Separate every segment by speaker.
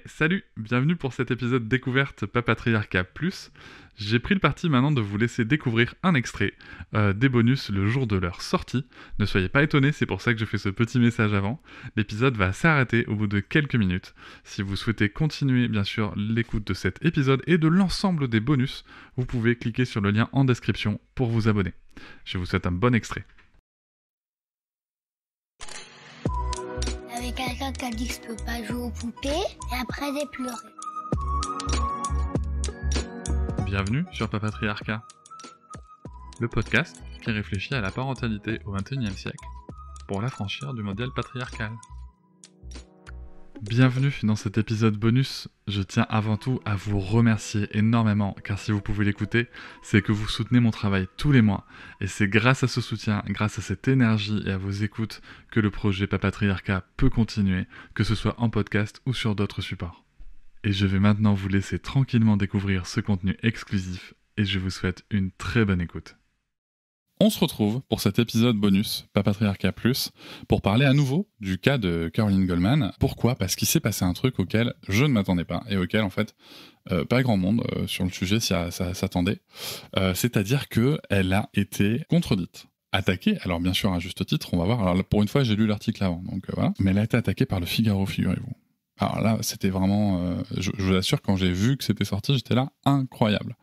Speaker 1: Salut, bienvenue pour cet épisode découverte Papatriarcat Plus. J'ai pris le parti maintenant de vous laisser découvrir un extrait des bonus le jour de leur sortie. Ne soyez pas étonnés, c'est pour ça que je fais ce petit message avant. L'épisode va s'arrêter au bout de quelques minutes. Si vous souhaitez continuer bien sûr l'écoute de cet épisode et de l'ensemble des bonus, vous pouvez cliquer sur le lien en description pour vous abonner. Je vous souhaite un bon extrait.
Speaker 2: Avec quelqu'un qui a dit que je peux pas jouer aux poupées, et après j'ai pleuré.
Speaker 1: Bienvenue sur Papatriarcat, le podcast qui réfléchit à la parentalité au XXIe siècle pour l'affranchir du modèle patriarcal. Bienvenue dans cet épisode bonus. Je tiens avant tout à vous remercier énormément, car si vous pouvez l'écouter, c'est que vous soutenez mon travail tous les mois, et c'est grâce à ce soutien, grâce à cette énergie et à vos écoutes que le projet Papatriarcat peut continuer, que ce soit en podcast ou sur d'autres supports. Et je vais maintenant vous laisser tranquillement découvrir ce contenu exclusif, et je vous souhaite une très bonne écoute. On se retrouve pour cet épisode bonus Papatriarcat Plus pour parler à nouveau du cas de Caroline Goldman. Pourquoi ? Parce qu'il s'est passé un truc auquel je ne m'attendais pas et auquel en fait pas grand monde sur le sujet s'attendait. C'est-à-dire qu'elle a été contredite. Attaquée, alors bien sûr à juste titre, on va voir. Alors pour une fois j'ai lu l'article avant, donc voilà. Mais elle a été attaquée par le Figaro, figurez-vous. Alors là, c'était vraiment... je vous assure, quand j'ai vu que c'était sorti, j'étais là, incroyable.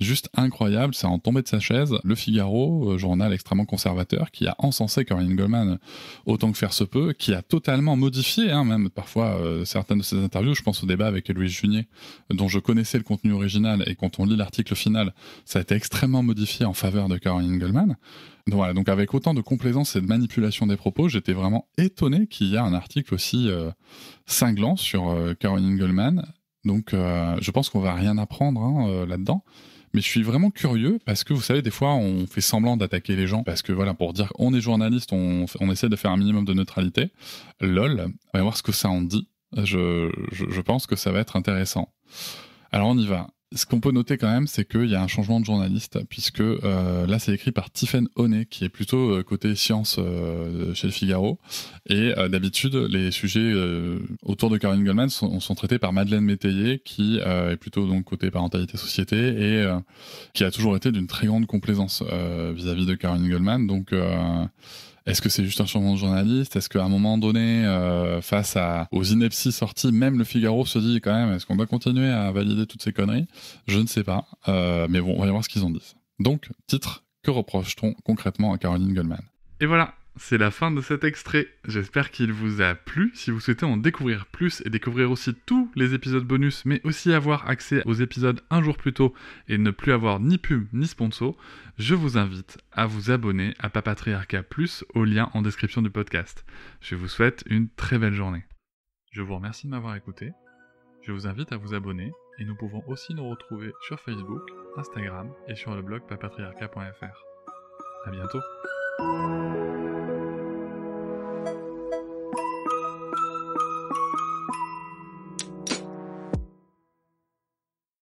Speaker 1: Juste incroyable, c'est en tombé de sa chaise. Le Figaro, journal extrêmement conservateur, qui a encensé Caroline Goldman autant que faire se peut, qui a totalement modifié, même parfois, certaines de ses interviews. Je pense au débat avec Louise Junier, dont je connaissais le contenu original, et quand on lit l'article final, ça a été extrêmement modifié en faveur de Caroline Goldman. Donc voilà, donc avec autant de complaisance et de manipulation des propos, j'étais vraiment étonné qu'il y ait un article aussi cinglant sur Caroline Goldman. Donc je pense qu'on va rien apprendre là-dedans. Mais je suis vraiment curieux parce que vous savez, des fois, on fait semblant d'attaquer les gens parce que voilà, pour dire on est journaliste, on essaie de faire un minimum de neutralité. Lol, on va voir ce que ça en dit. Je pense que ça va être intéressant. Alors on y va. Ce qu'on peut noter quand même, c'est qu'il y a un changement de journaliste, puisque là c'est écrit par Tiffaine Honnet, qui est plutôt côté science chez le Figaro, et d'habitude les sujets autour de Caroline Goldman sont traités par Madeleine Métayer, qui est plutôt donc côté parentalité société, et qui a toujours été d'une très grande complaisance vis-à-vis de Caroline Goldman, donc... Est-ce que c'est juste un changement de journaliste ? Est-ce qu'à un moment donné, face aux inepties sorties, même le Figaro se dit quand même, est-ce qu'on doit continuer à valider toutes ces conneries ? Je ne sais pas, mais bon, on va y voir ce qu'ils en disent. Donc, titre, que reproche-t-on concrètement à Caroline Goldman ? Et voilà, c'est la fin de cet extrait. J'espère qu'il vous a plu. Si vous souhaitez en découvrir plus et découvrir aussi tous les épisodes bonus, mais aussi avoir accès aux épisodes un jour plus tôt et ne plus avoir ni pub ni sponsor, je vous invite à vous abonner à Papatriarcat Plus au lien en description du podcast. Je vous souhaite une très belle journée. Je vous remercie de m'avoir écouté. Je vous invite à vous abonner et nous pouvons aussi nous retrouver sur Facebook, Instagram et sur le blog papatriarcat.fr. À bientôt.